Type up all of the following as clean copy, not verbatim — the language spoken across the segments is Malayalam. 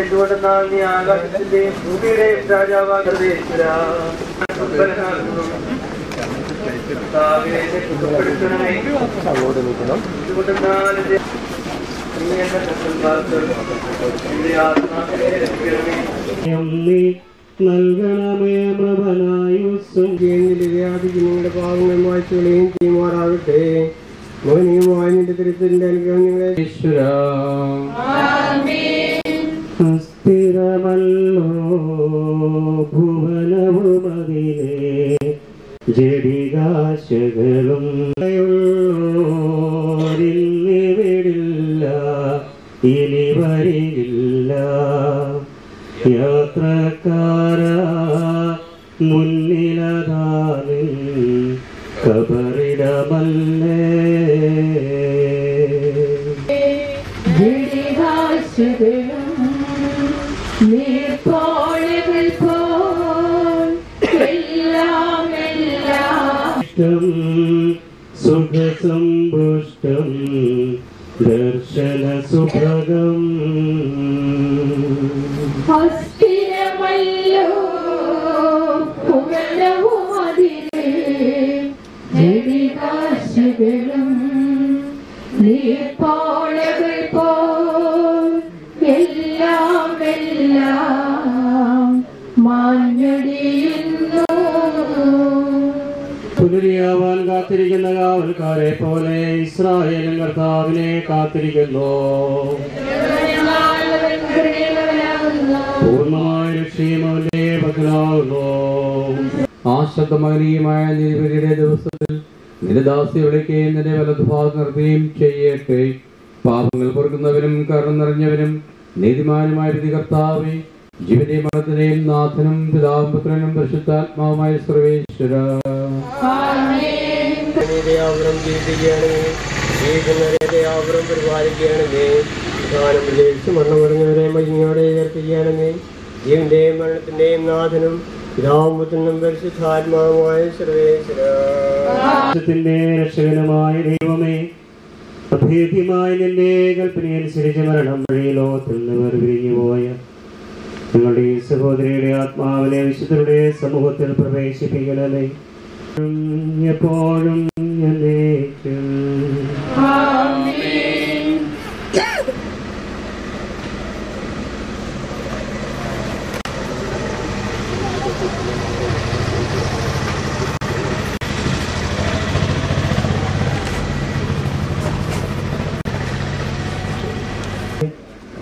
എന്തുകൊണ്ടെന്നാൽ നീ ആകാശത്തിന്റെയും ഭൂമിയുടെയും രാജാവാകേശ്വര സുഖപ്പെടുത്തണമേ. എന്തുകൊണ്ടെന്നാൽ നൽകണമേ പ്രഭനായുസ്സുങ്ങളുടെ പാവങ്ങൾ വായിച്ചുകളെയും ചെയ്യുമാറാകട്ടെ. മോനിയുമായി നിന്റെ തിരുത്തിന്റെ അനുഗ്രഹങ്ങളെ സ്ഥിരമല്ലോ ഭുവനവുമതിലെ ജഡികാശകളും വിടില്ല ഇനി വരില്ല. യാത്രക്കാര മുന്നിലതാനിൽ കബറിടമല്ലേ. സുഖസമ്പുഷ്ടം ദർശന സുഭഗം അസ്ഥിരമല്ലോ പുകഴവുമതിലേ ജഡികാശകളും നീർപ്പോളകൾ പോൽ എല്ലാം എല്ലാം മാഞ്ഞൊടിയുന്നു. പുനരിയാവാൻ കാത്തിരിക്കുന്ന കാവൽക്കാരെ പോലെ ഇസ്രായേലും കർത്താവിനെ കാത്തിരിക്കുന്നു. പൂർണ്ണമായ രക്ഷയും അവന്റെ പക്കലാകുന്നു. ആ ശബ്ദമകനീയമായ നീതിപതിയുടെ ദിവസത്തിൽ നിരദാസി വിളിക്കുകയും നിന്റെ വലതുഭാഗം നിർത്തുകയും ചെയ്യട്ടെ. പാപങ്ങൾ പൊറുക്കുന്നവനും കരുണ നിറഞ്ഞവനും നീതിമാനുമായ കർത്താവേ, ജീവന്റെ മരണത്തിന്റെയും നാഥനും പിതാവും പുത്രനും പരിശുദ്ധാത്മാവുമായ സർവേശ്വര ജീവിക്കുന്നവരെ പരിപാലിക്കുകയാണമേ. ഗാനം വിജയിച്ച് മരണം പറഞ്ഞവരെ മഞ്ഞോടെ ഉയർത്തുകയാണമേ. ജീവന്റെയും മരണത്തിന്റെയും നാഥനും പിതാവും പുത്രനും പരിശുദ്ധാത്മാവുമായ സർവേശ്വര രക്ഷകനുമായ ദൈവമേ, അഭേദ്യമായ നിന്റെ കൽപ്പനയനുസരിച്ച് മരണം വഴി ലോകത്തിൽ നിന്ന് വേർപിരിഞ്ഞുപോയ ഞങ്ങളുടെ ഈ സഹോദരിയുടെ ആത്മാവിനെ വിശുദ്ധരുടെ സമൂഹത്തിൽ പ്രവേശിപ്പിക്കണമേ. എപ്പോഴും എന്നേക്കും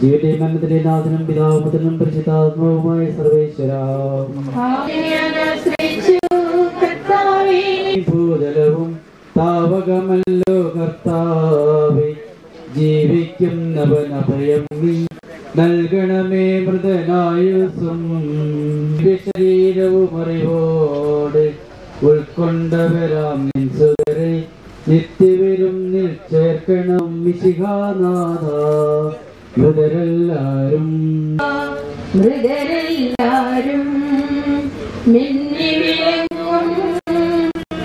ജീവന്റെ മരണത്തിന്റെ നാഥനും പിതാവും പുത്രനും പരിശുദ്ധാത്മാവുമായ സർവേശ്വര ഭൂതലവും താവകമല്ലോ കർത്താവേ, ജീവിക്കുന്നവനഭയം നീ നൽകണമേ. മൃതനായുസും ശരീരവും അറിവോടെ ഉൾക്കൊണ്ടവരാം നിൻ സുതരെ നിത്യവരും ചേർക്കണം. മിശിഹാനാഥ മൃതരെല്ലാരും മിന്നി വിളങ്ങും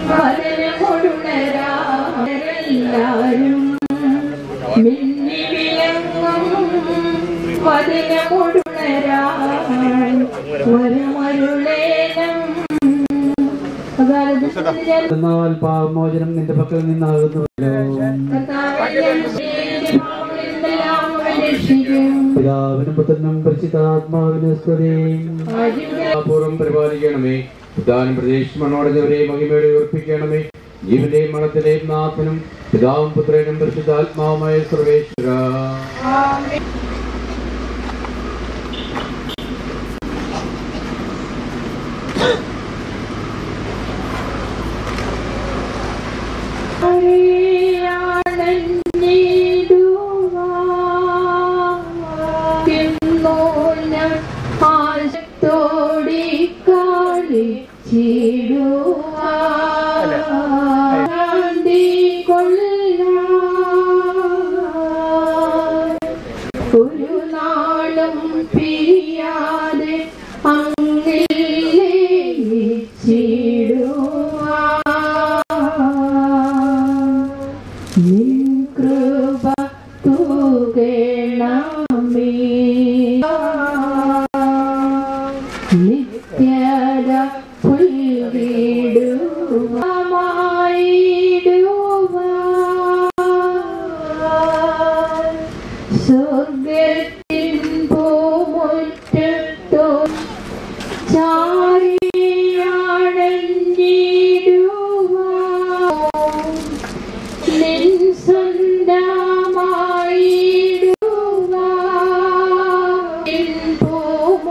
വദനമൊടുണരാരും മിന്നി വിളങ്ങും വദനമൊടുണരാൻ വരമരുളേനം. എന്നാൽ പാപമോചനം നിന്റെ പക്കൽ നിന്നാകുന്നുവല്ലോ. പിതാവിനും പുത്രനും പരിശുദ്ധാത്മാവിനും സ്തുതിപൂർവ്വം പരിപാലിക്കണമേ. പിതാവിനും പ്രദേശമണോടഞ്ഞവരെ മഹിമയോടെ ഉറപ്പിക്കണമേ. ജീവന്റെയും മരണത്തിന്റെയും നാഥനും പിതാവും പുത്രനും പരിശുദ്ധാത്മാവുമായ സർവേശ്വര കൊള്ള പിരിയാതെ നിൻ കൃപ തൂകണമേ നിത്യത സ്വർഗത്തിൻ പൂമുറ്റത്തോ നിൻ സ്വന്തമായിടുവാൻ പൂമുറ്റത്തോടി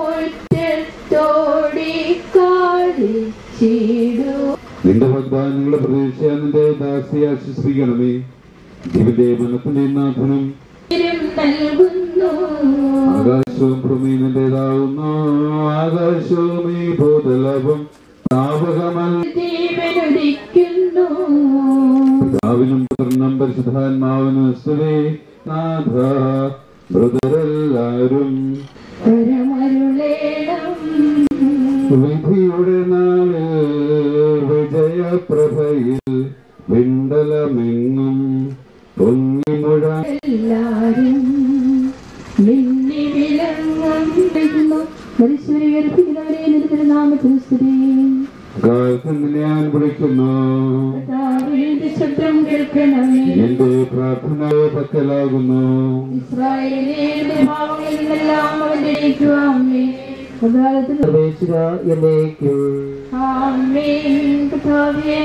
കളിച്ചിടു. നിന്റെ വാഗ്ദാനങ്ങളുടെ പ്രതീക്ഷ നിന്റെ ദാസിയെ ആശ്വസിപ്പിക്കണമേ. ജീവന്റെ മനത്തിന്റെ നാഥനും നൽകുന്നു ആകാശവും ഭൂമി നിന്റേതാവുന്നു. ആകാശവും ഈ ഭൂതലവും ജീവനൊരിക്കുന്നു. പിതാവിനും പുത്രനും പരിശുദ്ധാത്മാവിനും സ്തുതി. നാഥ മൃതരെല്ലാവരും വിധിയുടെ നാളിൽ വിജയപ്രഭയിൽ വിണ്ടലമെങ്ങും പൊങ്ങിമുഴ എല്ലാരും മിന്നി വിളങ്ങുന്നു. മരിച്ചവരെ നിന്റെ നാമത്തിൽ സ്തുതി. ഞാൻ വിളിക്കുന്നു, ശബ്ദം കേൾക്കണമേ. എന്റെ പ്രാർത്ഥന പക്കലാകുന്നു. ഇസ്രായേലിന്റെ പാവങ്ങളിൽ നിന്നെല്ലാം അവന്റെ നീക്കുവാമേ.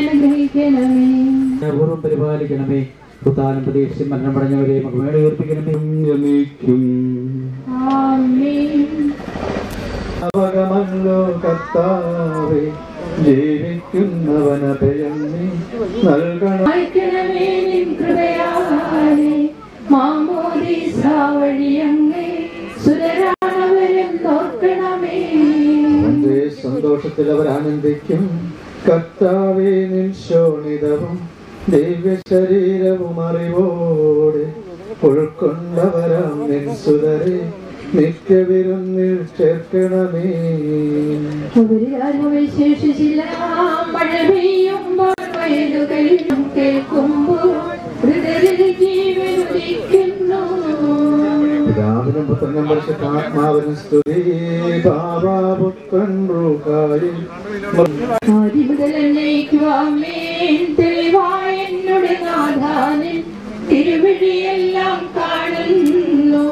അനുഗ്രഹിക്കണമേ, പൂർവ്വം പരിപാലിക്കണമേ. പുത്താനും പ്രതീക്ഷിച്ച് മരണം പടഞ്ഞവരെ മകമേടെ ഉയർപ്പിക്കണമേ. അവഗമല്ലോ കർത്താവേ, ജീവിക്കുന്നവനഭയം നീ നൽകണം. അയക്കണമേ നിൻ കൃപയാലെ മാമോദീസ വഴിയങ്ങേ സുരരാണവരും നോക്കണമേ. അവന്റെ സന്തോഷത്തിൽ അവർ ആനന്ദിക്കും. കർത്താവേ, നിൻ ശോണിതവും ദിവ്യ ശരീരവും അറിവോടെ ഉൾക്കൊണ്ടവരാം നിൻ സുതരെ നിത്യവിരുന്നിൽ ചേർക്കണമേ. വിശേഷിച്ചില്ല മഴ പെയ്യുമ്പോൾ വയലുകളിലും കേൾക്കുമ്പോൾ ജീവനുദിക്കുന്നു. പിതാവിനും പുത്രനും പരിശുദ്ധാത്മാവിനും സ്തുതി. ബാബാപുത്രൻ റൂഹായിൽ തെളിവായ എന്നുടെ നാഥാനിൻ തിരുവിഴിയെല്ലാം കാണുന്നു.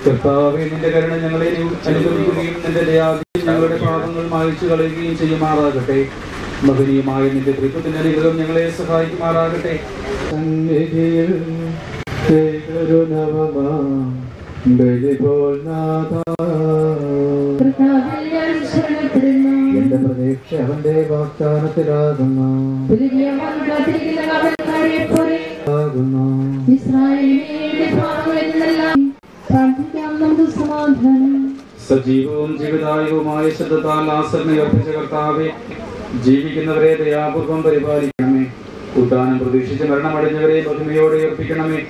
കർത്താവേ, നിന്റെ കരുണ ഞങ്ങളെ അനുഗ്രഹിക്കുകയും നിന്റെ ദയാദിയിൽ ഞങ്ങളുടെ പാപങ്ങൾ മായ്ച്ചു കളയുകയും ചെയ്യുമാറാകട്ടെ. മഹനീയമായ നിന്റെ ത്രിത്വത്തിന്റെ അനുഗ്രഹം ഞങ്ങളെ സഹായിക്കുമാറാകട്ടെ. സന്നിധിയിൽ ബലിപോൽ നാഥ, എന്റെ പ്രതീക്ഷ അവന്റെ വാഗ്ദാനത്തിലാകുന്നു. സജീവവും ജീവിതായുവുമായ ശബ്ദത്താൽ ആസരണ അർപ്പിച്ച കർത്താവെ, ജീവിക്കുന്നവരെ ദയാപൂർവം പരിപാലിക്കണമേ. ഉദ്ധാനം പ്രതീക്ഷിച്ച് മരണമടഞ്ഞവരെ മഹിമയോടെ അർപ്പിക്കണമേ.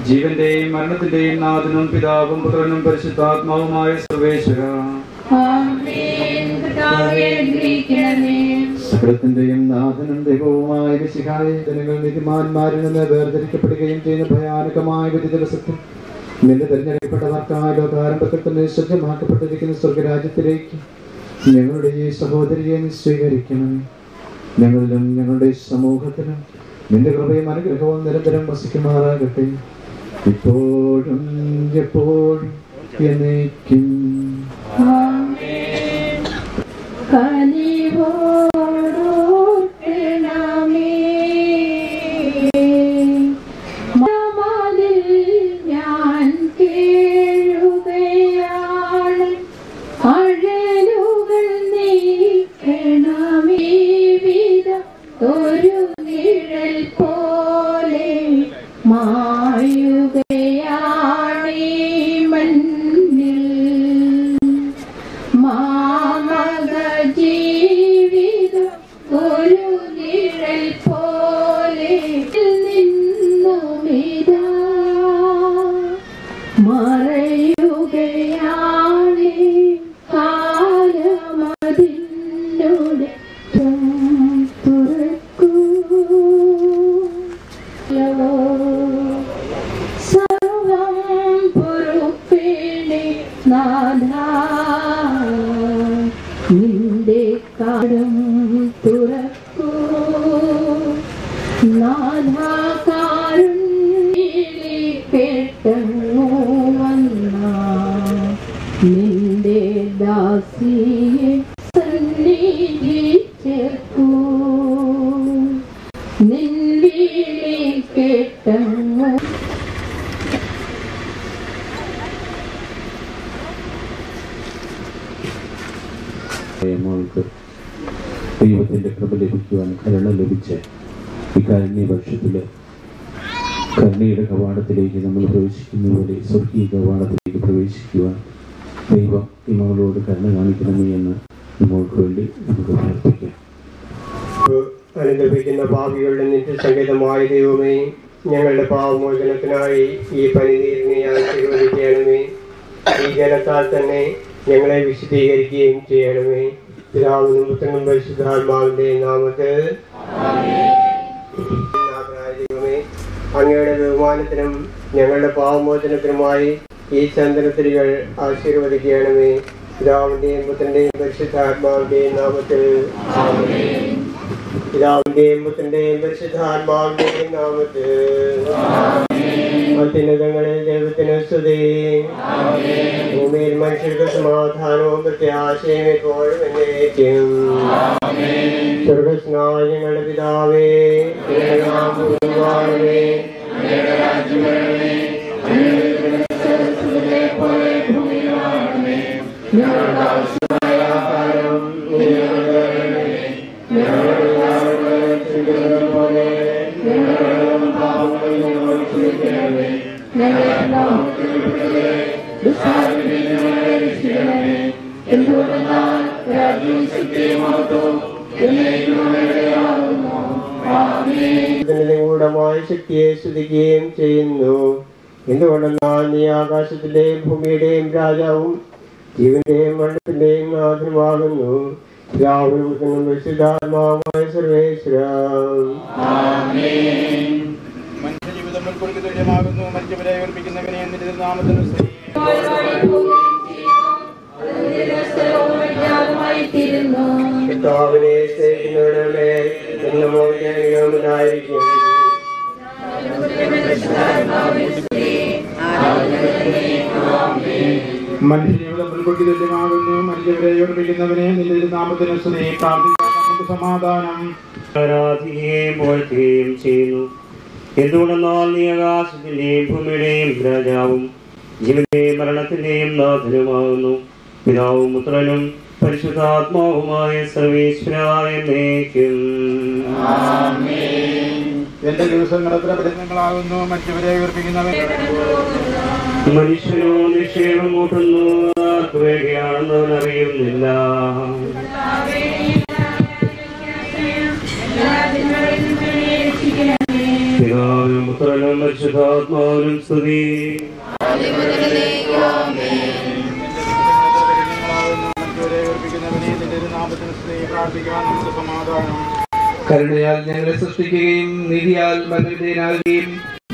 ജീവന്റെയും മരണത്തിന്റെയും നാഥനും പിതാവും പുത്രനും പരിശുദ്ധാത്മാവുമായ സർവേശ്വര, സകലത്തിന്റെയും നാഥനും ദൈവവുമായ മിശിഹായെ, ജനങ്ങൾ നീതിമാന്മാരിൽ നിന്ന് വേർതിരിക്കപ്പെടുകയും ചെയ്യുന്ന ഭയാനകമായ വിധി ദിവസത്തിൽ നിന്റെ തെരഞ്ഞെടുക്കപ്പെട്ടവർക്കായ ലോകാരംഭത്തിൽ തന്നെ സജ്ജമാക്കപ്പെട്ടിരിക്കുന്ന സ്വർഗരാജ്യത്തിലേക്ക് ഞങ്ങളുടെ ഈ സഹോദരിയെ സ്വീകരിക്കണം. ഞങ്ങളിലും ഞങ്ങളുടെ സമൂഹത്തിലും നിന്റെ കൃപയും അനുഗ്രഹവും നിരന്തരം വസിക്കുമാറാകട്ടെ, ഇപ്പോഴും എപ്പോഴും എന്നേക്കും. ഞാൻ കേഴുകയാണ് അഴലുകൾ നീക്കണമേ. വിധം ഒരു നിഴൽ പോലെ മായുകയാണീ മണ്ണിൽ. മാമക ജീവിതം ഒരു നിഴൽ പോലെ നിന്നുമിതാ മറയുകയാണ്. ദൈവത്തിൻ്റെ കൃപ ലഭിക്കുവാൻ കരുണ ലഭിച്ച് ഈ കാരുണ്യ വർഷത്തിൽ കരുണയുടെ കവാടത്തിലേക്ക് നമ്മൾ പ്രവേശിക്കുന്ന പോലെ സ്വർഗീയ കവാടത്തിലേക്ക് പ്രവേശിക്കുവാൻ ദൈവം നമ്മളോട് കരുണ കാണിക്കണമേ എന്ന് നമ്മൾക്ക് വേണ്ടി നമുക്ക് പ്രാർത്ഥിക്കാം. അനുഗ്രഹിക്കുന്ന പാപികളുടെ നിത്യസംഗീതമായ ദൈവമേ, ഞങ്ങളുടെ പാവമോചനത്തിനായി ഈ പനിനീരിനെ ആശീർവദിക്കണമേ. ഈ ജലത്താൽ തന്നെ ഞങ്ങളെ വിശദീകരിക്കുകയും ചെയ്യണമേ. പിതാവിനും പുത്രനും പരിശുദ്ധാത്മാവിന്റെ നാമത്തിൽ ദൈവമേ, അങ്ങയുടെ ബഹുമാനത്തിനും ഞങ്ങളുടെ പാവമോചനത്തിനുമായി ഈ ചന്ദനത്തിരികൾ ആശീർവദിക്കണമേ. പിതാവിന്റെയും പുത്രന്റെയും പരിശുദ്ധാത്മാവിന്റെയും നാമത്തിൽ പിതാവിന്റെയും പുത്രന്റെയും പരിശുദ്ധാത്മാവിന്റെയും നാമത്തിൽ അത്യുന്നതങ്ങളിൽ ദൈവത്തിന് സ്തുതി, ഭൂമിയിൽ മനുഷ്യർക്ക് സമാധാനവും പ്രത്യാശയും എപ്പോഴും എന്നേക്കും. സ്വർഗ്ഗസ്നായ ഞങ്ങളുടെ പിതാവേ, ഗൂഢമായ ശക്തിയെ സ്തുതിക്കുകയും ചെയ്യുന്നു. എന്തുകൊണ്ടെന്നാൽ നീ ആകാശത്തിന്റെയും ഭൂമിയുടെയും രാജാവും ജീവന്റെയും മരണത്തിന്റെയും നാഥനുമാകുന്നു. പിതാവിനും പരിശുദ്ധാത്മാവുമായ സർവേശ്വര. മനുഷ്യജീവിതം മുൾക്കൊടുക്ക് തുല്യമാകുന്നു. മരിച്ചവരെ ഉയർപ്പിക്കുന്നവനെ നിന്റെ നാമത്തിൽ പിതാവിനെ സ്നേഹിക്കുന്നവരുടെ എന്നും ഉണ്ടായിരിക്കും. മനുഷ്യജീവിതം മുൾക്കൊടുക്ക് തുല്യമാകുന്നു. മരിച്ചവരെ ഉയർപ്പിക്കുന്നവനെ നിന്റെ നാമത്തിൽ പ്രാർത്ഥിക്കാം. നമുക്ക് സമാധാനം. ആരാധിക്കുകയും പോറ്റുകയും ചെയ്യുന്നു. എന്തുകൊണ്ടെന്നാൽ നീ ആകാശത്തിന്റെയും ഭൂമിയുടെയും രാജാവും ജീവന്റെയും മരണത്തിന്റെയും നാഥനുമാകുന്നു. പിതാവും പുത്രനും പരിശുദ്ധാത്മാവുമായ സർവേശ്വരായ എന്നേക്കും. എന്റെ ദിവസങ്ങൾ എത്ര പ്രശ്നങ്ങളാകുന്നു. മറ്റവരെ ഉയർപ്പിക്കുന്നവൻ മനുഷ്യനോ നിക്ഷേപം കൂട്ടുന്നു, ആർക്ക് വേണ്ടിയാണെന്ന് അവൻ അറിയുന്നില്ല. പിതാവിനും പുത്രനും പരിശുദ്ധാത്മാവിനും സ്തുതി. കരുണയാൽ ഞങ്ങളെ സൃഷ്ടിക്കുകയും നീതിയാൽ മനുഷ്യനാകുകയും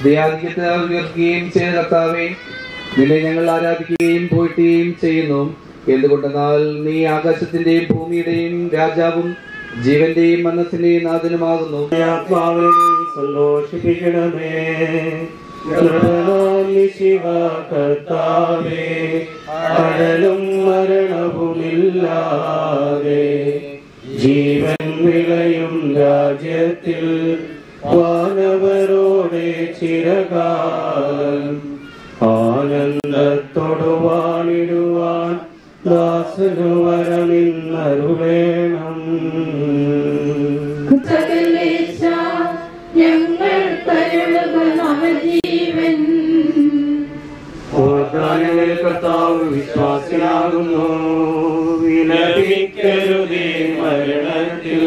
ദയാധിക്യത്താൽ ഉയർത്തുകയും ചെയ്ത കർത്താവേ, നിന്നെ ഞങ്ങൾ ആരാധിക്കുകയും പോറ്റുകയും ചെയ്യുന്നു. എന്തുകൊണ്ടെന്നാൽ നീ ആകാശത്തിന്റെയും ഭൂമിയുടെയും രാജാവും ജീവന്റെയും മനസ്സിന്റെയും നാഥനുമാകുന്നു. ആത്മാവിനെ സന്തോഷിപ്പിക്കണമേ. കർത്താവേ, അടലും മരണവുമില്ലാതെ ജീവൻ വിളയും രാജ്യത്തിൽ വാനവരോടെ ചിരകാലം ആനന്ദത്തൊടുവാനിടുവാൻ ദാസനു വരമിന്നരുളേണം. ഞങ്ങൾ ജീവൻ കർത്താവ് വിശ്വാസിയാകുന്നു. വിലപിക്കരുതേ, മരണത്തിൽ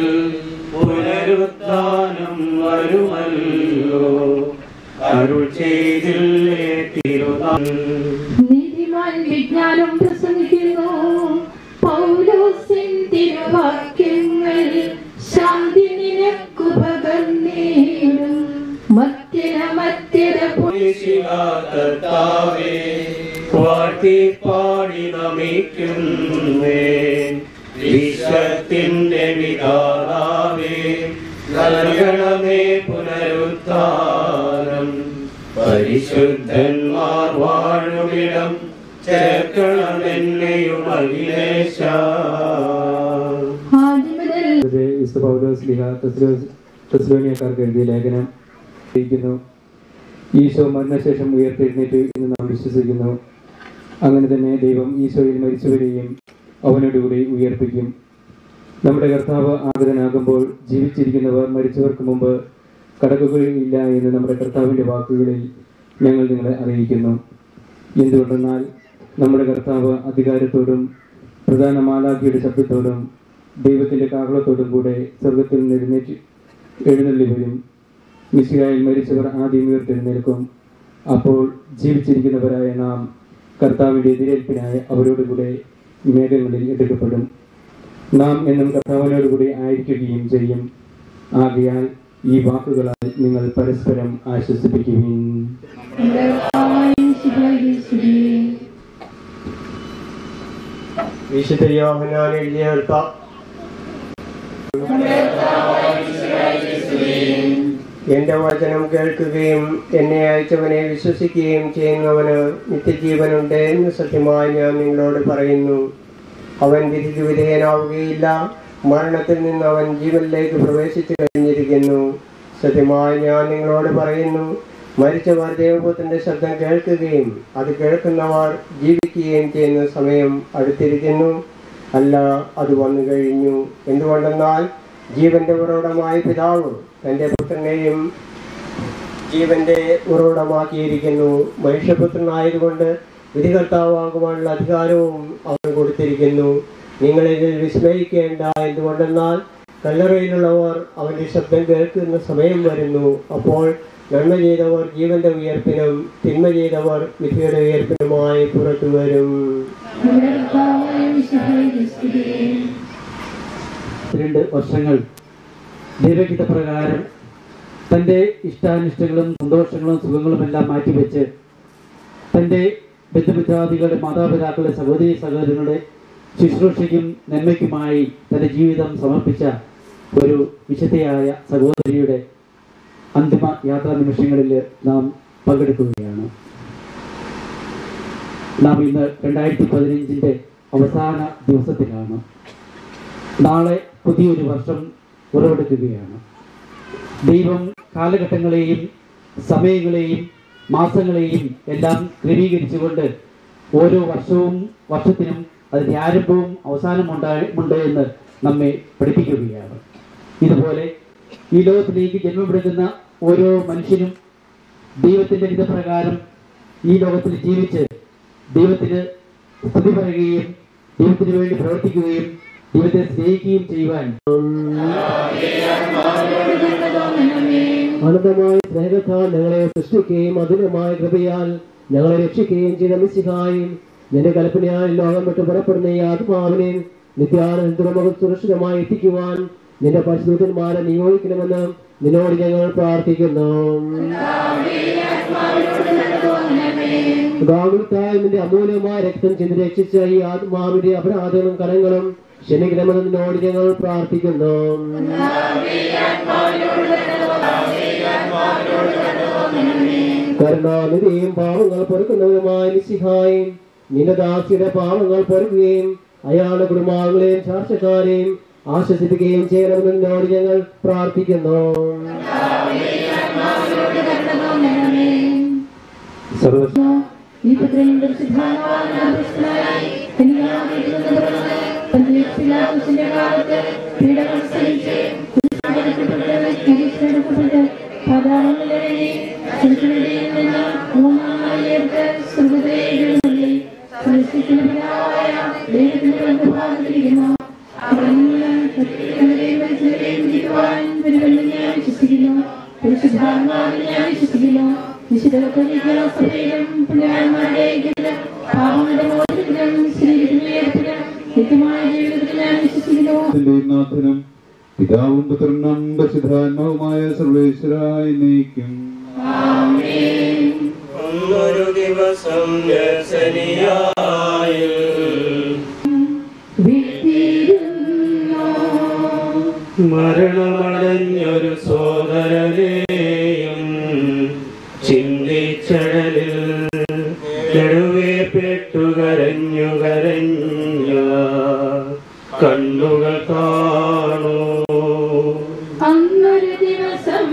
പുനരുത്ഥാനം വരുമല്ലോ. അരുൾ ചെയ്തില്ലേ തിരുനാൾ. നീതിമാൻ വിജ്ഞാനം പ്രസംഗിക്കുന്നു. പൗലോസിൻ തിരുവാക്യങ്ങൾ ശാന്തി നിനക്കു പകർന്നേരും. കർത്താവേ, വാഴ്ത്തിപ്പാടി നമിക്കുന്നേ. വിശ്വത്തിന്റെ വിധാതാവേ, നൽകണമേ പുനരുദ്ധാനം. പരിശുദ്ധന്മാർ വാഴുമിടം ചേർക്കണമെന്നെയും അഖിലേശ. തെസ്സലോനിയക്കാർക്ക് എഴുതിയ ലേഖനം ിക്കുന്നു. ഈശോ മരണശേഷം ഉയർത്തെഴുന്നേറ്റ് എന്ന് നാം വിശ്വസിക്കുന്നു. അങ്ങനെ തന്നെ ദൈവം ഈശോയിൽ മരിച്ചവരെയും അവനോടുകൂടി ഉയർപ്പിക്കും. നമ്മുടെ കർത്താവ് ആഗതനാകുമ്പോൾ ജീവിച്ചിരിക്കുന്നവർ മരിച്ചവർക്ക് മുമ്പ് കടക്കുകയില്ല എന്ന് നമ്മുടെ കർത്താവിൻ്റെ വാക്കുകളിൽ ഞങ്ങൾ നിങ്ങളെ അറിയിക്കുന്നു. എന്തുകൊണ്ടെന്നാൽ നമ്മുടെ കർത്താവ് അധികാരത്തോടും പ്രധാന മാലാഖയുടെ ശബ്ദത്തോടും ദൈവത്തിൻ്റെ കാഹളത്തോടും കൂടെ സ്വർഗത്തിൽ നിന്ന് എഴുന്നള്ളി വരും. മിശിഹായിൽ മരിച്ചവർ ആദ്യം ഉയർത്തെഴുന്നേൽക്കും. അപ്പോൾ ജീവിച്ചിരിക്കുന്നവരായ നാം കർത്താവിൻ്റെ എതിരേൽപ്പിനായി അവരോടുകൂടെ മേഘങ്ങളിൽ എടുക്കപ്പെടും. നാം എന്നും കർത്താവിനോടുകൂടി ആയിരിക്കുകയും ചെയ്യും. ആകയാൽ ഈ വാക്കുകളാൽ നിങ്ങൾ പരസ്പരം ആശ്വസിപ്പിക്കുകയും. വിശുദ്ധ യോഹന്നാൻ എഴുതിയ എന്റെ വചനം കേൾക്കുകയും എന്നെ അയച്ചവനെ വിശ്വസിക്കുകയും ചെയ്യുന്നവന് നിത്യജീവനുണ്ട് എന്ന് സത്യമായി ഞാൻ നിങ്ങളോട് പറയുന്നു. അവൻ വിധിക്ക് വിധേയനാവുകയില്ല, മരണത്തിൽ നിന്ന് അവൻ ജീവനിലേക്ക് പ്രവേശിച്ചു കഴിഞ്ഞിരിക്കുന്നു. സത്യമായി ഞാൻ നിങ്ങളോട് പറയുന്നു, മരിച്ചവർ ദൈവപുത്രന്റെ ശബ്ദം കേൾക്കുകയും അത് കേൾക്കുന്നവർ ജീവിക്കുകയും ചെയ്യുന്ന സമയം അടുത്തിരിക്കുന്നു, അല്ല അത് വന്നു കഴിഞ്ഞു. എന്തുകൊണ്ടെന്നാൽ ജീവന്റെ ഉറവിടമായ പിതാവ് തന്റെ പുത്രനെയും ജീവന്റെ ഉറവിടമാക്കിയിരിക്കുന്നു. മനുഷ്യപുത്രനായതുകൊണ്ട് വിധികർത്താവാകുവാനുള്ള അധികാരവും അവന് കൊടുത്തിരിക്കുന്നു. നിങ്ങളിതിൽ വിസ്മയിക്കേണ്ട. എന്തുകൊണ്ടെന്നാൽ കല്ലറയിലുള്ളവർ അവന്റെ ശബ്ദം കേൾക്കുന്ന സമയം വരുന്നു. അപ്പോൾ നന്മ ചെയ്തവർ ജീവന്റെ ഉയർപ്പിനും തിന്മ ചെയ്തവർ വിധിയുടെ ഉയർപ്പിനുമായി പുറത്തു വരും. 2 വർഷങ്ങൾ ദൈവഗീത പ്രകാരം തൻ്റെ ഇഷ്ടാനിഷ്ടങ്ങളും സന്തോഷങ്ങളും സുഖങ്ങളും എല്ലാം മാറ്റിവെച്ച് തൻ്റെ ബന്ധുമിത്രാദികളുടെ മാതാപിതാക്കളുടെ സഹോദരി സഹോദരങ്ങളുടെ ശുശ്രൂഷയ്ക്കും നന്മയ്ക്കുമായി തൻ്റെ ജീവിതം സമർപ്പിച്ച ഒരു വിശുദ്ധയായ സഹോദരിയുടെ അന്തിമ യാത്രാ നിമിഷങ്ങളിൽ നാം പങ്കെടുക്കുകയാണ്. നാം ഇന്ന് 2015 അവസാന ദിവസത്തിലാണ്. നാളെ പുതിയൊരു വർഷം ഉറവെടുക്കുകയാണ്. ദൈവം കാലഘട്ടങ്ങളെയും സമയങ്ങളെയും മാസങ്ങളെയും എല്ലാം ക്രമീകരിച്ചുകൊണ്ട് ഓരോ വർഷത്തിനും അതിൻ്റെ ആരംഭവും അവസാനമുണ്ട് എന്ന് നമ്മെ പഠിപ്പിക്കുകയാണ്. ഇതുപോലെ ഈ ലോകത്തിലേക്ക് ജന്മമെടുക്കുന്ന ഓരോ മനുഷ്യനും ദൈവത്തിൻ്റെ വിധപ്രകാരം ഈ ലോകത്തിൽ ജീവിച്ച് ദൈവത്തിന് സ്തുതി പറയുകയും ദൈവത്തിന് വേണ്ടി പ്രവർത്തിക്കുകയും ദൈവത്തെ സ്നേഹിക്കുകയും ചെയ്യുവാൻ അനന്തമായ സ്നേഹത്താൽ ഞങ്ങളെ സൃഷ്ടിക്കുകയും അതിനുമായ കൃപയാൽ ഞങ്ങളെ രക്ഷിക്കുകയും ചെയ്ത മിശിഹായും നിന്റെ കൽപ്പനയാൽ ലോകം വിട്ട് പുറപ്പെടുന്ന ഈ ആത്മാവിനെ നിത്യാനന്ദമുഖം സുരക്ഷിതമായി എത്തിക്കുവാൻ നിന്റെ പരിശുദ്ധന്മാരെ നിയോഗിക്കണമെന്ന് നിന്നോട് ഞങ്ങൾ പ്രാർത്ഥിക്കുന്നു. ഗാകുൽത്താൽ നിന്റെ അമൂല്യമായ രക്തം ചിന്തി രക്ഷിച്ച ഈ ആത്മാവിന്റെ അപരാധങ്ങളും കടങ്ങളും ക്ഷമിക്കണമെന്ന് നിന്നോട് ഞങ്ങൾ പ്രാർത്ഥിക്കുന്നു. കരുണാനിധിയും പാവങ്ങൾ പൊറുക്കുന്നവരുമായ മിശിഹായും നിന്റെ ദാസിയുടെ പാവങ്ങൾ പൊറുക്കുകയും അയാളുടെ കുടുംബാംഗങ്ങളെയും ചാർച്ചക്കാരെയും ആശ്വസിപ്പിക്കുകയും ചെയ്യണമെന്ന് നിന്നോട് ഞങ്ങൾ പ്രാർത്ഥിക്കുന്നു. നാഥനും പിതാവും പുത്രനും പരിശുദ്ധാത്മാവുമായ സർവേശ്വരായി നയിക്കും. ഒരു ദിവസം മരണമടഞ്ഞൊരു സോദരനെയും ചിന്തിച്ചടലിൽ നെടുവേർപ്പെട്ടു കരഞ്ഞു കണ്ണുകൾ കാണൂ. അന്നൊരു ദിവസം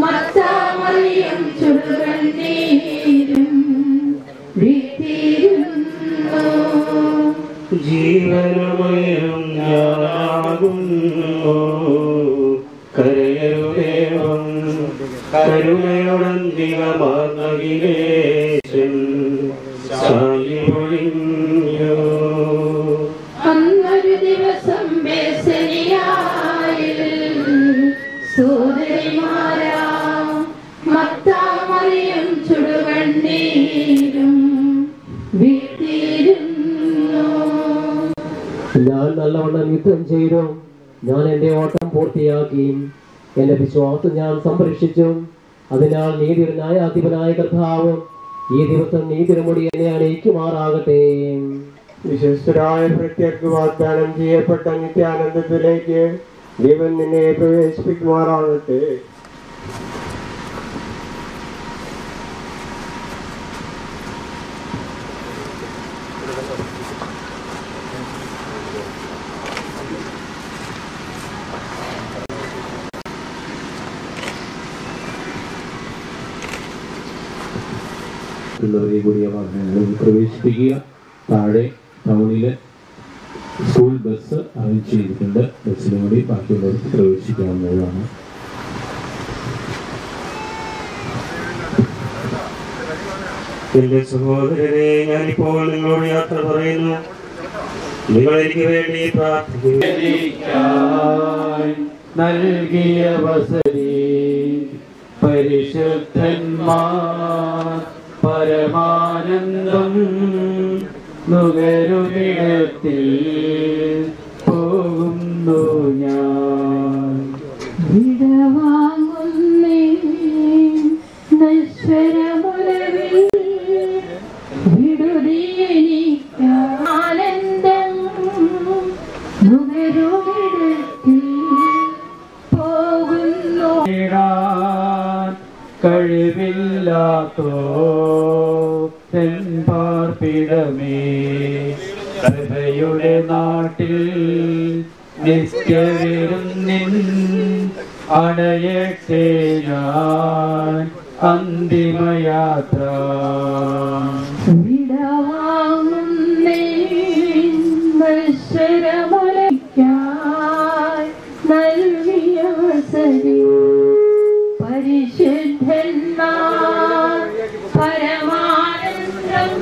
മത്താമറിയും ചുടുകണ്ണീരും കരയരുതേവം കരുണയോടന്തികമാർന്നകിലേശൻ ശാന്തി പൊഴിഞ്ഞു. അന്നൊരു ദിവസം ബേസനിയായിൽ സോദരിമാരാ മത്താമറിയും ചുടുകണ്ണീരും വീട്ടിയിരുന്നു. ഞാൻ നല്ലവണ്ണം യുദ്ധം ചെയ്തു, ഞാൻ എൻ്റെ ഓട്ടം പൂർത്തിയാക്കി, എൻ്റെ വിശ്വാസം ഞാൻ സംരക്ഷിച്ചു. അതിനാൽ നീതിയുടെ ന്യായാധിപനായ കർത്താവ് ഈ ദിവസം നീതിയുടെ മുടി എന്നെ അണിയിക്കുമാറാകട്ടെ. വിശ്വസ്തരായ ഭൃത്യർക്ക് വാഗ്ദാനം ചെയ്യപ്പെട്ട നിത്യാനന്ദത്തിലേക്ക് ദൈവം നിന്നെ പ്രവേശിപ്പിക്കുമാറാകട്ടെ. ുള്ളവരെ കൂടിയ വാഹനങ്ങളിൽ പ്രവേശിപ്പിക്കുക. താഴെ ടൗണില് സ്കൂൾ ബസ് അറേഞ്ച് ചെയ്തിട്ടുണ്ട്. ബസ്സിന് കൂടി ബാക്കിയുള്ളവർക്ക് പ്രവേശിക്കാവുന്നതാണ്. എന്റെ സഹോദരരെ, ഞാനിപ്പോൾ നിങ്ങളോട് യാത്ര പറയുന്നു. നിങ്ങൾ എനിക്ക് വേണ്ടി പ്രാർത്ഥിക്കുക. നൽകിയ വസതി പരിശുദ്ധന്മാർ പരമാനന്ദം നുകരുമിടത്തിൽ പോകുന്നു ഞാൻ. വിടവാങ്ങുന്നേ നശ്വരമുലവിൽ വിടുതിയെനിക്ക് ആനന്ദം നുകരുമിടത്തിൽ പോകുന്നു. കഴിവില്ലാത്തോ പാർപ്പിടമേ കൃപയുടെ നാട്ടിൽ നിത്യവിരുന്നിൻ അടയട്ടെ ഞാൻ അന്തിമയാത്ര. വിടവാങ്ങുന്നേ നശ്വരമുലയ്ക്കായി നൽകിയ വസതി പരിശുദ്ധന്മാർ പരമാനന്ദം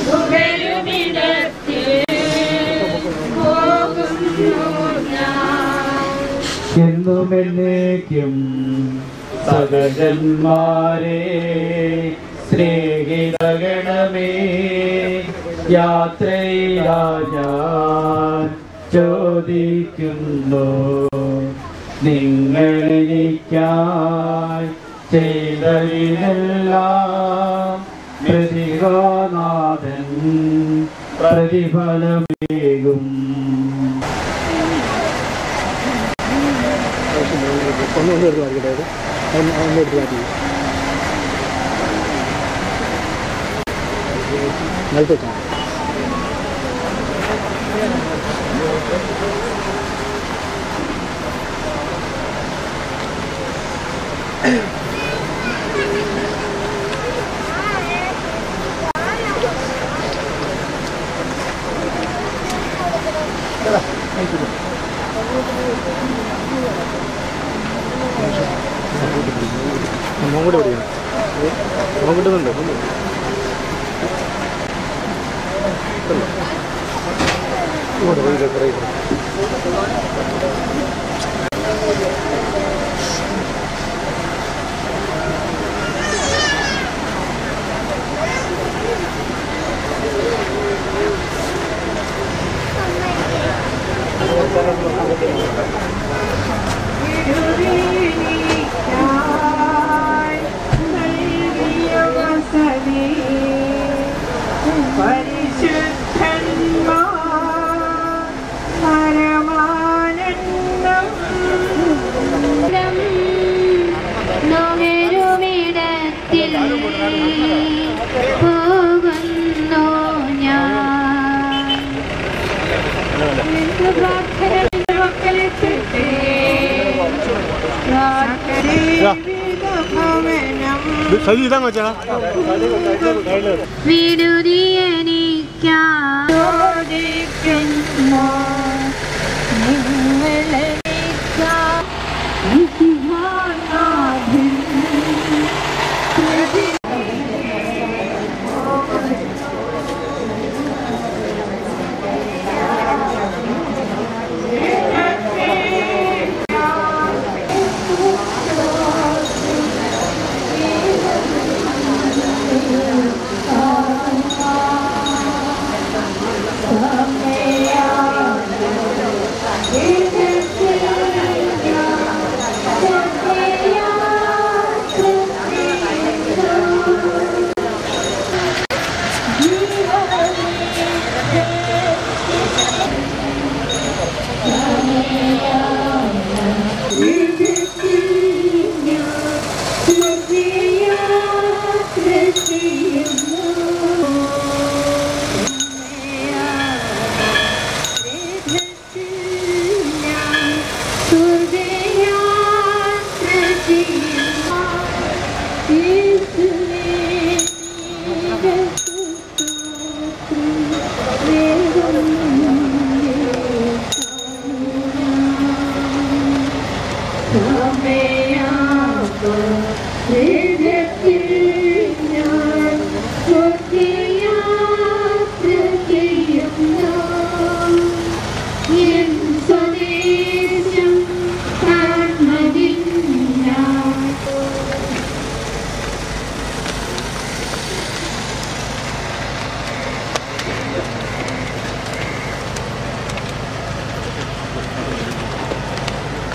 നുകരുമിടത്തിൽ പോകുന്നു ഞാൻ. എന്നുമെന്നേക്കും സകലന്മാരെ സ്നേഹിതഗണമേ യാത്രയിലാ ഞാൻ ചോദിക്കുന്നു നിങ്ങളെനിക്കായി ചെയ്തതിനെല്ലാം പ്രതിഭാനാഥൻ പ്രതിഫലമേകും. പോകുന്നു ഞാൻ. വിടുതിയെനിക്കാ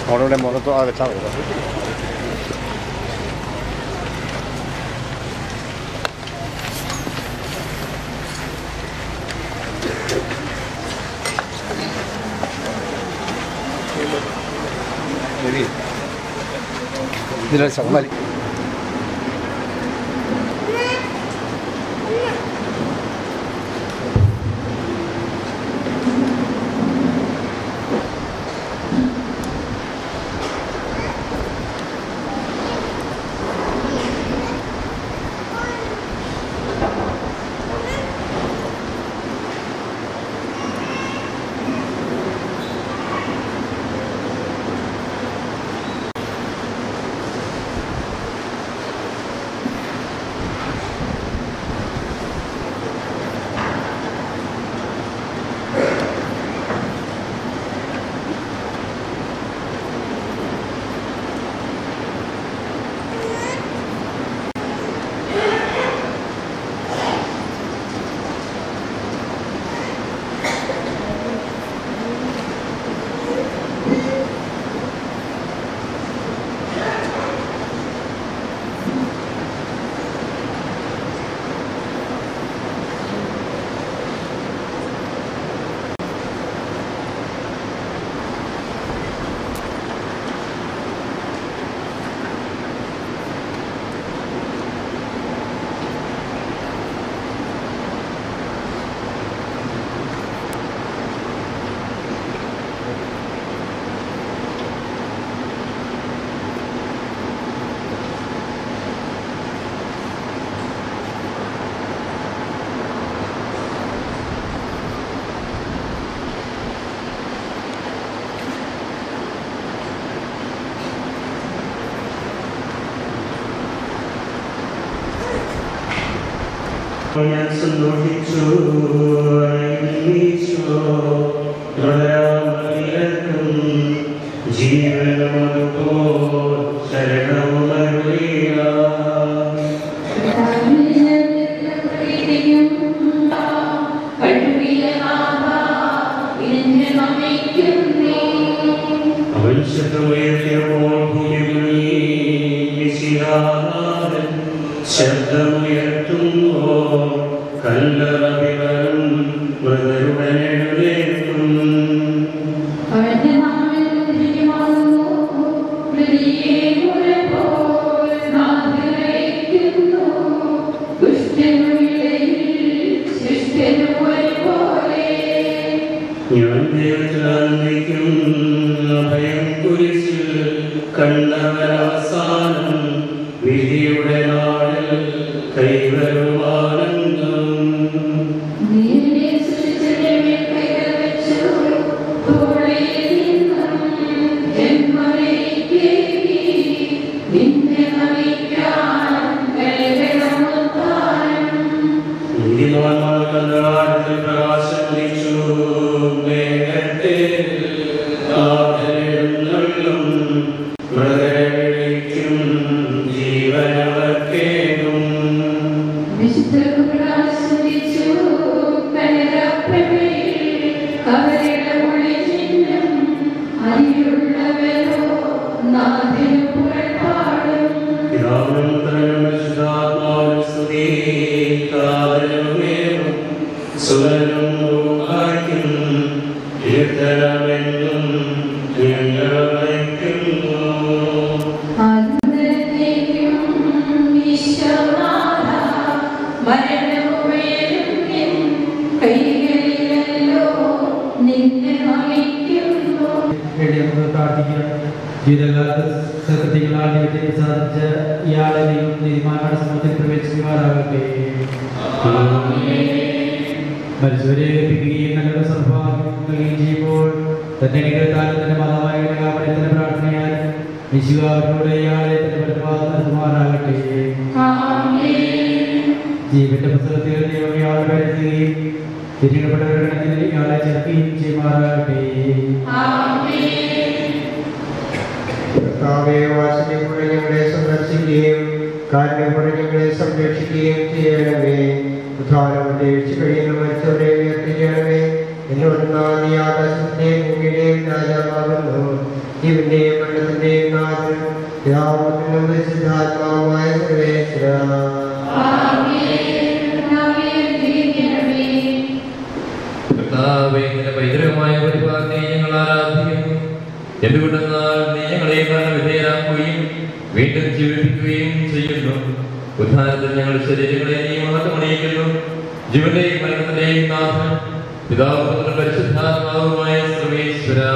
അവിടെ മുഖത്ത് വെച്ചാൽ മതി. ഇതിലൊരു ചമ്മൽ ഞാൻ സന്തോഷിച്ചു ജീവനമോ ശരണമറിയ അവൻ ശബ്ദമുയർത്തിയപ്പോൾ ശബ്ദമുയർത്തുമ്പോ കല്ലറവിവരും മൃതരുടൻ എഴുന്നേൽക്കും ഞാൻ ദൈവത്തിലായിരിക്കും അഭയം കുരിശിൽ കണ്ടവരവസാനം വിധിയുടെ നാളിൽ കൈവരുവാനന്ദം നീതിമാന്മാർക്കന്താരത്തിൽ പ്രകാശമൊലിച്ചു മേഘത്തെ നാഥനെഴുന്നള്ളും മൃതരെ വിളിക്കും ജീവനവർക്കേകും ജീവിതകാലത്ത് സത്യങ്ങളാൽ ദൈവത്തെ സാധിച്ച ഇയാളെ ദൈവം നീതിമാന്മാരുടെ സമൂഹത്തിൽ പ്രവേശിക്കുമാറാകട്ടെ. മരിച്ചവരെ ഏൽപ്പിക്കുകയും നല്ലൊരു സൗഭാഗ്യം നൽകുകയും ചെയ്യുമ്പോൾ തന്റെ അനുഗ്രഹത്താലും തന്റെ മാതാവായ കാവലത്തിന്റെ പ്രാർത്ഥനയാൽ വിശുകാരുടെ ജീവന്റെ പുസ്തകത്തിൽ ദൈവം വരുത്തുകയും തിരികപ്പെട്ടവരുടെ ഗണത്തിൽ ഇയാളെ ചേർക്കുകയും ചെയ്യുമാറാകട്ടെ. വാസിക്കപ്പെടെ ഞങ്ങളെ സന്ദർശിക്കുകയും കാരണപ്പെടെ ഞങ്ങളെ സംരക്ഷിക്കുകയും ചെയ്യണമേ. ഉദ്ധാനവന്റെ രക്ഷ കഴിയുന്ന മരിച്ചവരെ ഉയർത്തിക്കണമേ. എന്നോട് നീ ആകാശത്തിന്റെയും ഭൂമിയുടെയും രാജാവാകുന്നു. ജീവന്റെയും മരണത്തിന്റെയും നാഥൻ പിതാവിനും പരിശുദ്ധാത്മാവുമായ സർവേശ്വരാ. പൈതൃകമായ പരിപാലനെ ഞങ്ങൾ ആരാധിക്കുന്നു. എന്തുകൊണ്ടെന്നാൽ നീ ഞങ്ങളെ വിധേയരാക്കുകയും വീണ്ടും ജീവിപ്പിക്കുകയും ചെയ്യുന്നു. ഉദ്ധാനത്തിൽ ഞങ്ങൾ ശരീരങ്ങളെ നീ മഹത്വമണിയിക്കുന്നു. ജീവന്റെയും മരണത്തിന്റെയും നാഥൻ പിതാവും പരിശുദ്ധാത്മാവുമായ സർവേശ്വരാ.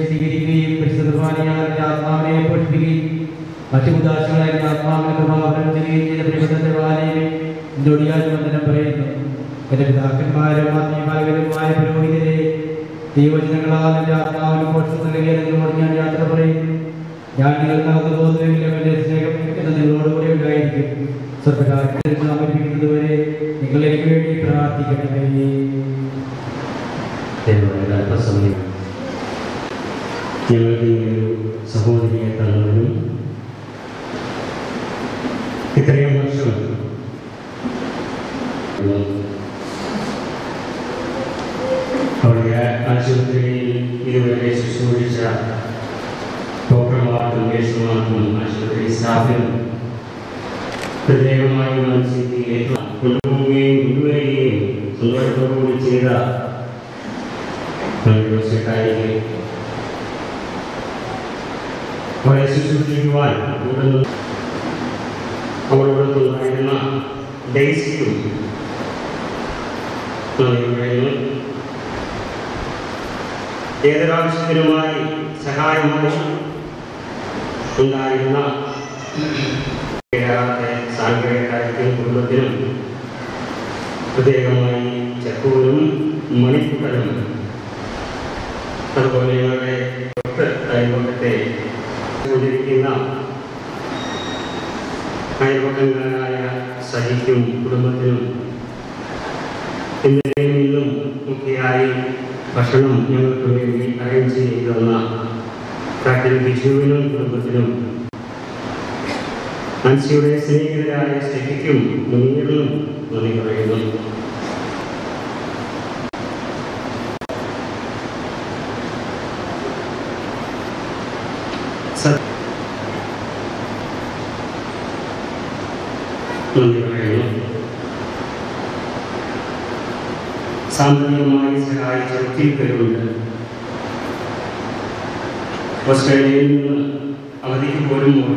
സ്വീകരിക്കുകയും ആത്മാവിനെ പഠിപ്പിക്കുകയും മറ്റു ഉദാശകളെ ആത്മാവിനെ പ്രഭാവനം ചെയ്യുകയും ചെയ്ത പ്രിയപ്പെട്ട വന്ദനം പറയുന്നു. എന്റെ പിതാക്കന്മാരും ആത്മീയമായ പുരോഹിതരെ ദൈവജനങ്ങളാൽ എന്റെ ആത്മാവിന് പോഷണം നൽകിയതിനോട് ഞാൻ യാത്ര പറയുന്നു. ഞാൻ നിങ്ങൾക്ക് തോന്നുമെങ്കിലും എന്റെ സ്നേഹം എന്ന നിങ്ങളോടുകൂടെ ഉണ്ടായിരിക്കും. സ്വർഗ്ഗരാജ്യത്തിൽ സമർപ്പിക്കുന്നതുവരെ നിങ്ങൾ എനിക്ക് വേണ്ടി പ്രാർത്ഥിക്കണമേ. അല്പസമയം ഞങ്ങളുടെ ഒരു സഹോദരിയെ തന്നതിനും ഇത്രയും വർഷം അവരുടെ ആശുപത്രിയിൽ ഇതുവരെ ശുശ്രൂഷിച്ച ഡോക്ടർമാർക്കും നഴ്സുമാർക്കും ആശുപത്രി സ്റ്റാഫിനും പ്രത്യേകമായി മനസ്സിലേക്ക് കൊണ്ടുപോവുകയും കൊണ്ടുവരികയും സന്തോഷത്തോടുകൂടി ചെയ്ത സെക്രട്ടറിയെ അവരെ ശുശ്രൂഷിക്കുവാൻ അവരോടൊത്തുണ്ടായിരുന്ന ഡേയ്സിക്കും ഏതൊരാവശ്യത്തിനുമായി സഹായമായി ഉണ്ടായിരുന്ന സാങ്കേതിക കുടുംബത്തിനും പ്രത്യേകമായി ചക്കൂരും മണിക്കൂട്ടനും അതുപോലെ ഞങ്ങളുടെ അയൽപക്കത്തെ കൊണ്ടിരിക്കുന്ന അയൽപക്കങ്ങളായ സഹിക്കും കുടുംബത്തിനും ഇന്നലെയും ഇന്നും ഒക്കെയായി ഭക്ഷണം ഞങ്ങൾക്ക് വേണ്ടി അറേഞ്ച് ചെയ്തു തന്ന കാട്ടിൽ ബിജുവിനും കുടുംബത്തിനും അൻസിയുടെ സ്നേഹിതരായ സ്റ്റെഫിക്കും മുനീറിനും നന്ദി പറയുന്നു. സാമ്പത്തികമായി സഹായിച്ച ഒത്തിരി പേരുണ്ട്. ഓസ്ട്രേലിയയിൽ നിന്ന് അവധിക്ക് പോരുമ്പോൾ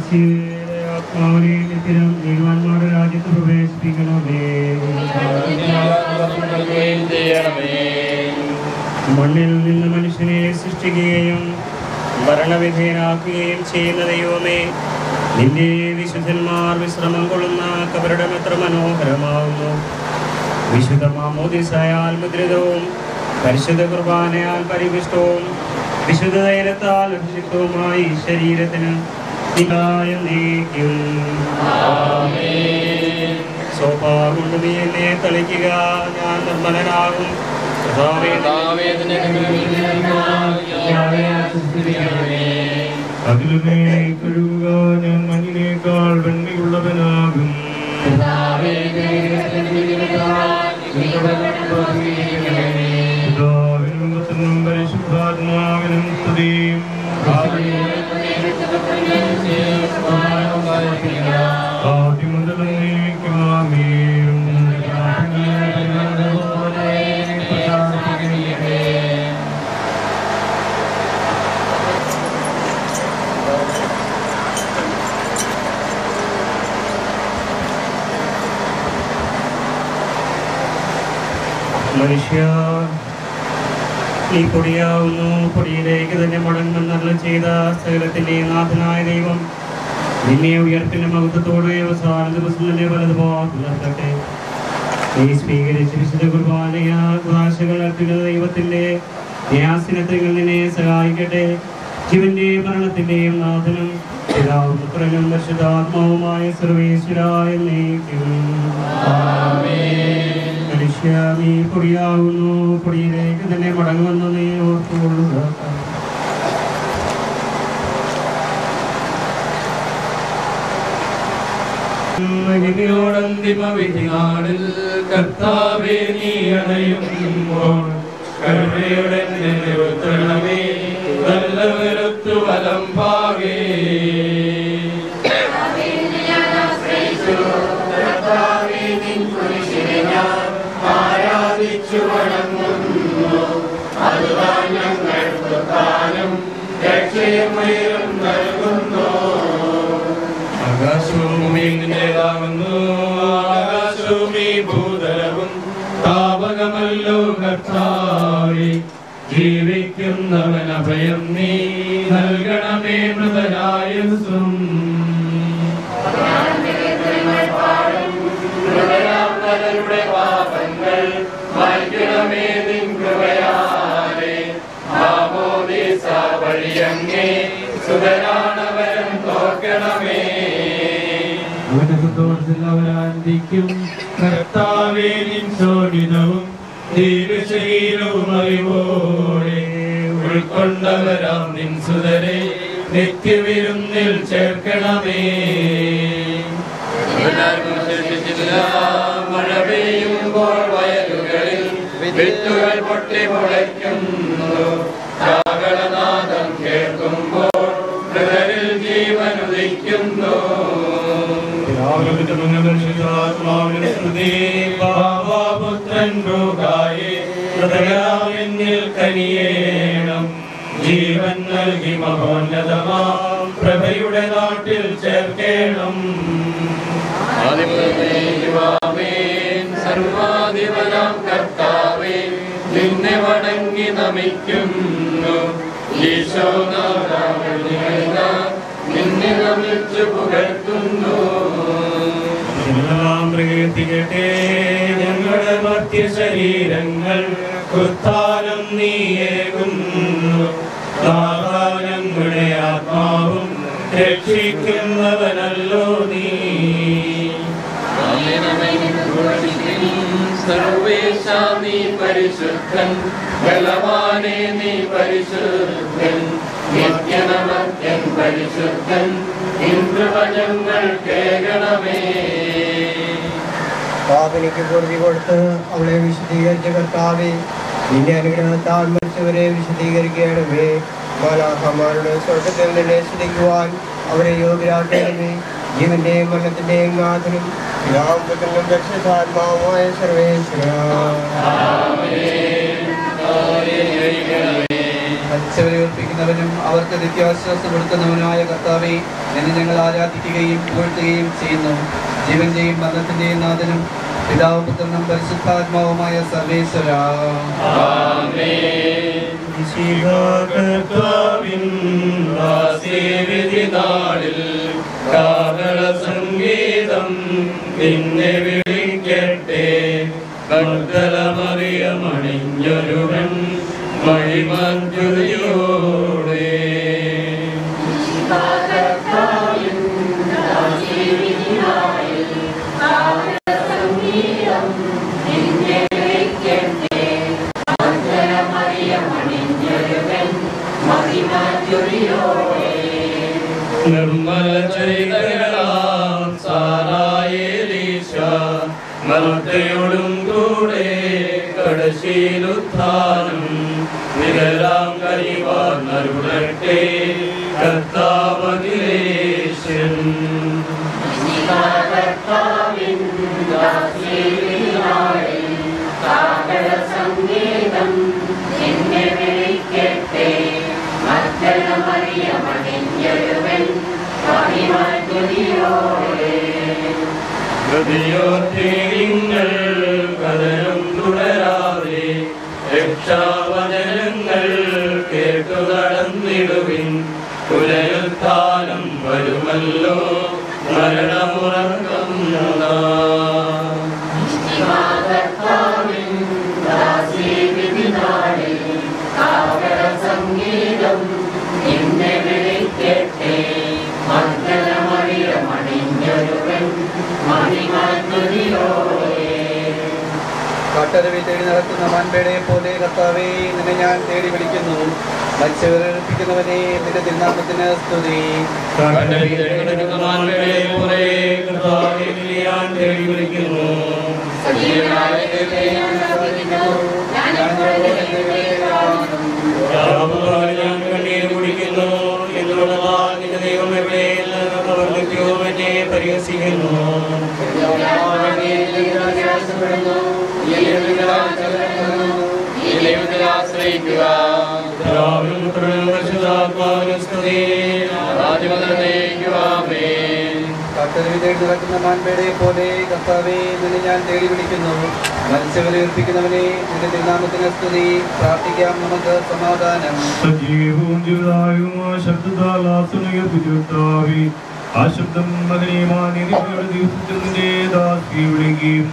ആത്മാവിനെ നിത്യനും നീതിമാന്മാരുടെ രാജ്യത്ത് പ്രവേശിപ്പിക്കണമേ. മണ്ണിൽ നിന്ന് മനുഷ്യനെ സൃഷ്ടിക്കുകയും മരണവിധേയനാക്കുകയും ചെയ്യുന്ന ദൈവമേ, നിന്റെ വിശുദ്ധന്മാർ വിശ്രമം കൊള്ളുന്ന കബറിടം എത്ര മനോഹരമാകുന്നു. വിശുദ്ധ മാമോദിസയാൽ മുദ്രിതവും പരിശുദ്ധ കുർബാനയാൽ പരിപുഷ്ടവും വിശുദ്ധ തൈലത്താൽ അഭിഷിക്തവുമായി ഈ ശരീരത്തിന് നീക്കും. സോപ്പാ കൊണ്ട് നീ എന്നെ തളിക്കുക, ഞാൻ നിർമ്മലനാകും. അതിലുമേ കഴുകുക, ഞാൻ മണ്ണിനേക്കാൾ വെണ്മയുള്ളവനാകും. പിതാവിനും പുത്രനും പരിശുദ്ധാത്മാവിനും സ്തുതിയും. ആദ്യം മുതൽ എന്നേക്കും ആമേൻ. മനുഷ്യ, നീ പൊടിയാവുന്നു, പൊടിയിലേക്ക് തന്നെ മടങ്ങുമെന്നല്ല ചെയ്ത സകലത്തിന്റെ നാഥനായ ദൈവം നിന്നെ ഉയർപ്പിന്റെ മഹത്വത്തോടെ അവസാന ദിവസം തന്നെ വലതുഭാഗത്തുനിർത്തട്ടെ. നീ സ്വീകരിച്ച വിശുദ്ധ കുർബാനയാശകൾ അർപ്പിക്കുന്ന ദൈവത്തിന്റെ ന്യാസിനത്തിൽ നിന്നെ സഹായിക്കട്ടെ. ജീവന്റെ മരണത്തിന്റെയും നാഥനും പിതാവും പുത്രനും പരിശുദ്ധാത്മാവുമായ സർവേശ്വരായ എന്നേക്കും. മനുഷ്യ, നീ പൊടിയാവുന്നു, പൊടിയിലേക്ക് തന്നെ മടങ്ങുമെന്ന് നീ ഓർത്തുകൊള്ളുക. മഹിമയോടന്തിമ വിധിനാളിൽ കർത്താവേ നീ അണയുമ്പോൾ കരുണയുടെ നിലനിർത്തണമേ, നല്ലവരൊത്തു വലം ഭാഗേ. ആരാധിച്ചു വണങ്ങുന്നു, അതുതാൻ ഞങ്ങൾക്ക് താനും രക്ഷയും നൽകുന്നു. ആകാശവും ഭൂമിയിലേതാകുന്നു, ആകാശവും ഈ ഭൂതലവും താപകമല്ലോ കർത്താവേ. ജീവിക്കുന്നവൻ അഭയം നീ നൽകണമേ മൃതരായുസ്സും. മൃതരാമരുടെ പാപങ്ങൾ മായ്ക്കണമേ നിൻ കൃപയാലേ. മാമോദീസ വഴിയങ്ങേ സുതരാണവരം തോർക്കണമേ. അവരാന്തിക്കും കർത്താവേ നിൻ ശോണിതവും ദീർഘശരീരവും അറിവോടെ ഉൾക്കൊണ്ടവരാം നിൻ സുതരെ നിത്യവിരുന്നിൽ ചേർക്കണമേ. മഴ പെയ്യുമ്പോൾ വയലുകളിൽ വിത്തുകൾ പൊട്ടി മുളയ്ക്കുന്നു. ജാഗളനാദം കേൾക്കുമ്പോൾ ഹൃദയിൽ ജീവനുദിക്കുന്നു. പുത്രൻ ഹൃദയാമിന്നിൽ കനിയേണം. ജീവൻ നൽകി മഹോന്നതമാം പ്രഭയുടെ നാട്ടിൽ ചേർക്കേണം. സർവാധിപനാം കർത്താവേ, നിന്നെ വണങ്ങി നമിക്കുന്നു. നിന്നെ നമിച്ചു പുകഴ്ത്തുന്നു. പ്രകീർത്തിക്കട്ടെ ഞങ്ങളുടെ മധ്യ ശരീരങ്ങൾ ഉത്ഥാനം നീയേകുന്നു. ഞങ്ങളുടെ ആത്മാവും രക്ഷിക്കുന്നവനല്ലോ നീ. സർവേശ നീ പരിശുദ്ധൻ, ബലവാനേ നീ പരിശുദ്ധൻ, നിത്യനമത്യൻ പരിശുദ്ധൻ, ഇന്ദ്രവചങ്ങൾ കേൾക്കണമേ. പാപിനിക്ക് പൊറുതി കൊടുത്ത് അവളെ വിശദീകരിച്ച കർത്താവേ, നിന്റെ അനുഗ്രഹത്താൽ മരിച്ചവരെ വിശദീകരിക്കണമേ. മാലാഖമാരുടെ സ്വർഗത്തിൽ നിന്നെ സ്തുതിക്കുവാൻ അവരെ യോഗ്യരാക്കണമേ. ജീവന്റെയും മരണത്തിന്റെയും നാഥനും പിതാവും പുത്രനും പരിശുദ്ധാത്മാവുമായ സർവേശ്വരാ. മരിച്ചവരെ ഉറപ്പിക്കുന്ന നല്ലവനും അവർക്ക് നിത്യാശ്വാസം കൊടുക്കുന്നവനായ കർത്താവെ, എന്നെ ഞങ്ങൾ ആരാധിക്കുകയും പുകഴ്ത്തുകയും ചെയ്യുന്നു. ജീവന്റെയും മരണത്തിന്റെയും നാഥനും പിതാവും പുത്രനും പരിശുദ്ധാത്മാവുമായ സർവേശ്വരാ, സംഗീതം നിന്നെ വിളിക്കട്ടെ. മഗ്ദലമറിയമണിഞ്ഞൊരുവൻ മഹിമജ്യോതിയോടെ നിർമ്മല ചരിതകളാം സാറായേലീശ മർത്തയോടും കൂടെ കടശീലുത്ഥാനം നിഴലാം കനിവാർന്നരുളട്ടെ കർത്താവഖിലേശൻ. ഹൃദയോദ്വേഗങ്ങൾ കഥനം തുടരാതെ രക്ഷാവചനങ്ങൾ കേട്ടു നടന്നിടുവിൻ. പുനരുത്ഥാനം വരുമല്ലോ മരണമുറക്കം സംഗീതം എന്നെ വിളിക്കട്ടെ. കാട്ടരുവി തേടി നടക്കുന്ന മാൻപേടയെ പോലെ കർത്താവേ, നിന്നെ ഞാൻ തേടി വിളിക്കുന്നു. മത്സ്യവിരപ്പിക്കുന്നവനെ, നിന്റെ തിരുനാമത്തിന് സ്തുതി. ഞാൻ കണ്ണീര് കുടിക്കുന്നു എന്നുള്ളതാൽ നിന്റെ ദൈവം എവിടെയെന്ന് എന്നെ പരിഹസിക്കുന്നു. കാട്ടരുവി തേടി നടക്കുന്ന മാൻപേടയെ പോലെ കർത്താവേ, നിന്നെ ഞാൻ തേടി വിളിക്കുന്നു. മത്സ്യവിരപ്പിക്കുന്നവനെ, നിന്റെ തിരുനാമത്തിന് സ്തുതി. പ്രാർത്ഥിക്കാം നമുക്ക് സമാധാനം. സജീവവും ജീവദായകവുമായ ശബ്ദത്താൽ ആസുനികർപ്പിച്ചുവിട്ടാവി. ആ ശബ്ദം മകനീയമായ ദിവസത്തിൽ നിന്റെ ദാസി വിളിക്കുകയും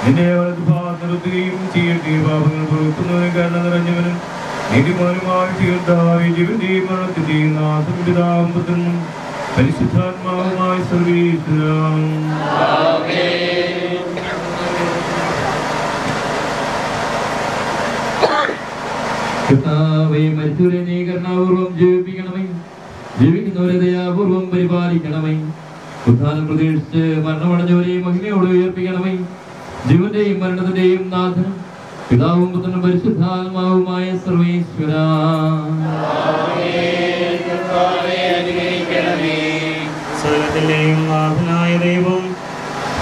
നിന്റെ വലതുഭാഗത്ത് നിർത്തുകയും ചെയ്യട്ടെ. പാപങ്ങൾ പൊറുക്കുന്നവന് കരുണ നിറഞ്ഞവനും നീതിമാനുമായി തീർത്താവി. ജീവന്റെയും മരണത്തിന്റെയും നാഥനും പിതാവും പുത്രനും പരിശുദ്ധാത്മാവുമായ സർവീശ്വരാം. കർത്താവേ, മരിച്ചവരെ നീ കരുണാപൂർവ്വം ജീവിപ്പിക്കണമേ. ജീവിക്കുന്നവരെ ദയാപൂർവ്വം പരിപാലിക്കണമേ. ഉത്ഥാനം പ്രതീക്ഷിച്ച് മരണമടഞ്ഞവരെ മഹിമയോടെ ഉയർപ്പിക്കണമേ. ജീവന്റെയും മരണത്തിന്റെയും നാഥനും പിതാവും പുത്രനും പരിശുദ്ധാത്മാവുമായ സർവേശ്വരാ. സകലത്തിന്റെയും നാഥനായ ദൈവം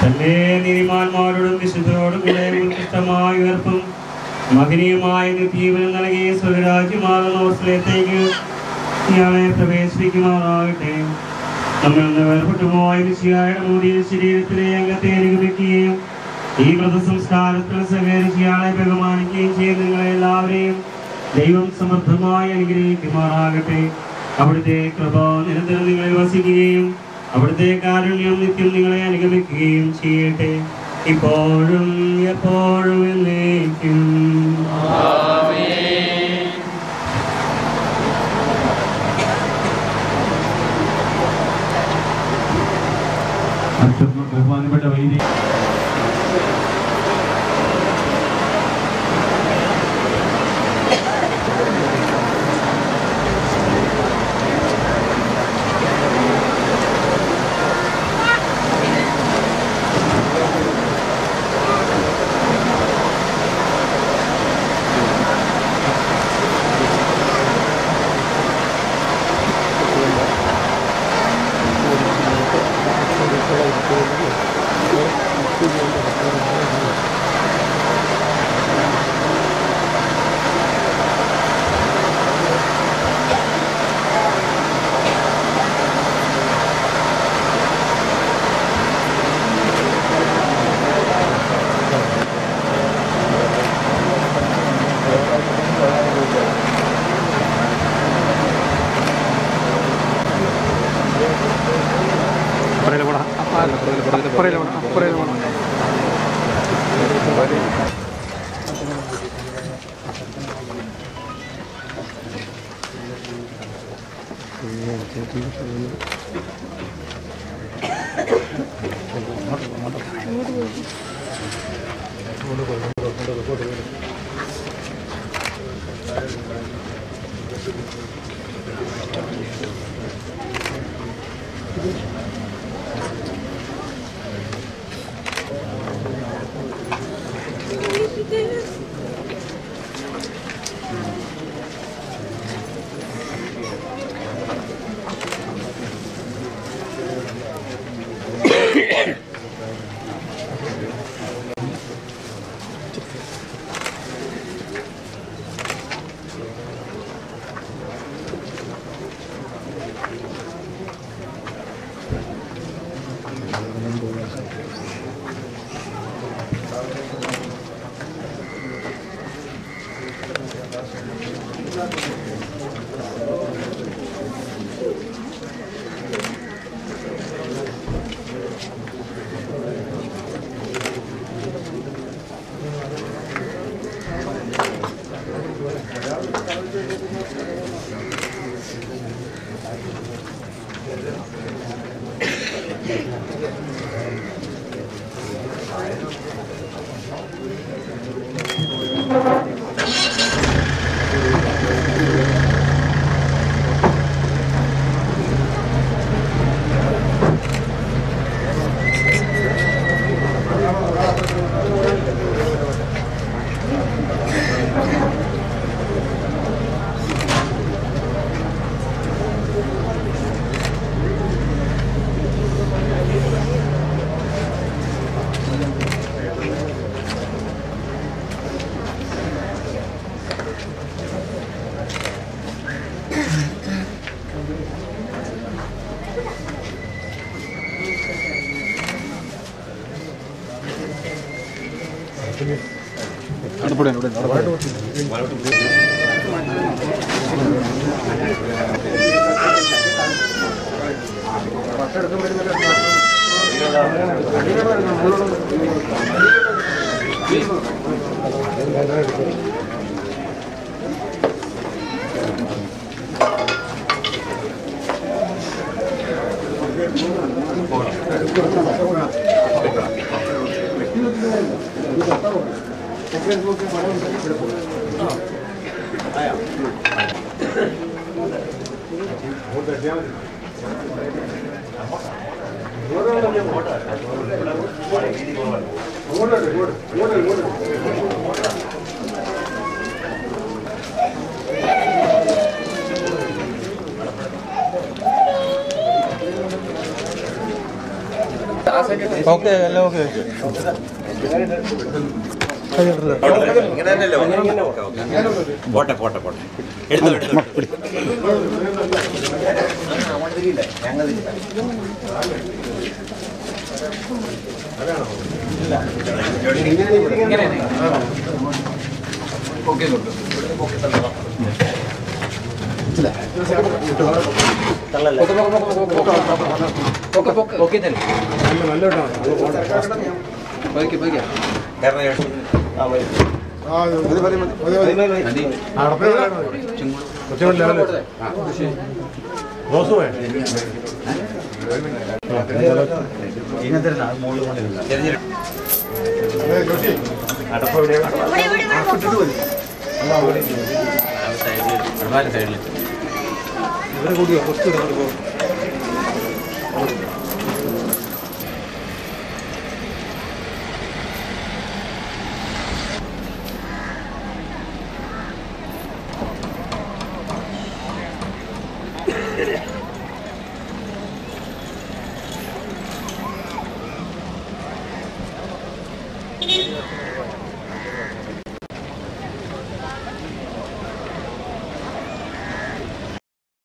തന്റെ നീതിമാന്മാരോടും വിശുദ്ധരോടും കൂടെ ഉത്കൃഷ്ടമായ ഉയർപ്പും മഹനീയമായ നിത്യജീവനം നൽകിയ സ്വരാജ്യമാകുന്ന ഓസ്ലേത്തേക്ക് ഇയാളെ പ്രവേശിപ്പിക്കുമാറാകട്ടെ. നമ്മൾ നിന്ന് വേർപെട്ടുപോയ മിശിഹായുടെ മൂടിയ ശരീരത്തിലെ അംഗത്തെ അനുഗമിക്കുകയും ഈ വ്രതസംസ്കാരത്തിൽ സഹകരിച്ച് ഇയാളെ ബഹുമാനിക്കുകയും ചെയ്യുന്ന നിങ്ങളെല്ലാവരെയും ദൈവം സമൃദ്ധമായി അനുഗ്രഹിക്കുമാറാകട്ടെ. അവിടുത്തെ കൃപ നിരന്തരം നിങ്ങളിൽ വസിക്കുകയും അവിടുത്തെ കാരുണ്യം നിത്യം നിങ്ങളെ അനുഗമിക്കുകയും ചെയ്യട്ടെ, ഇപ്പോഴും എപ്പോഴും എന്നേക്കും. ബഹുമാനപ്പെട്ട വൈദിക ഓക്കെ എല്ലാം ഓക്കെ പോട്ടെ പോട്ടെ പോട്ടെ എടുത്തോ ഇവിടെ കൂടിയോ കുറച്ച് Thank you.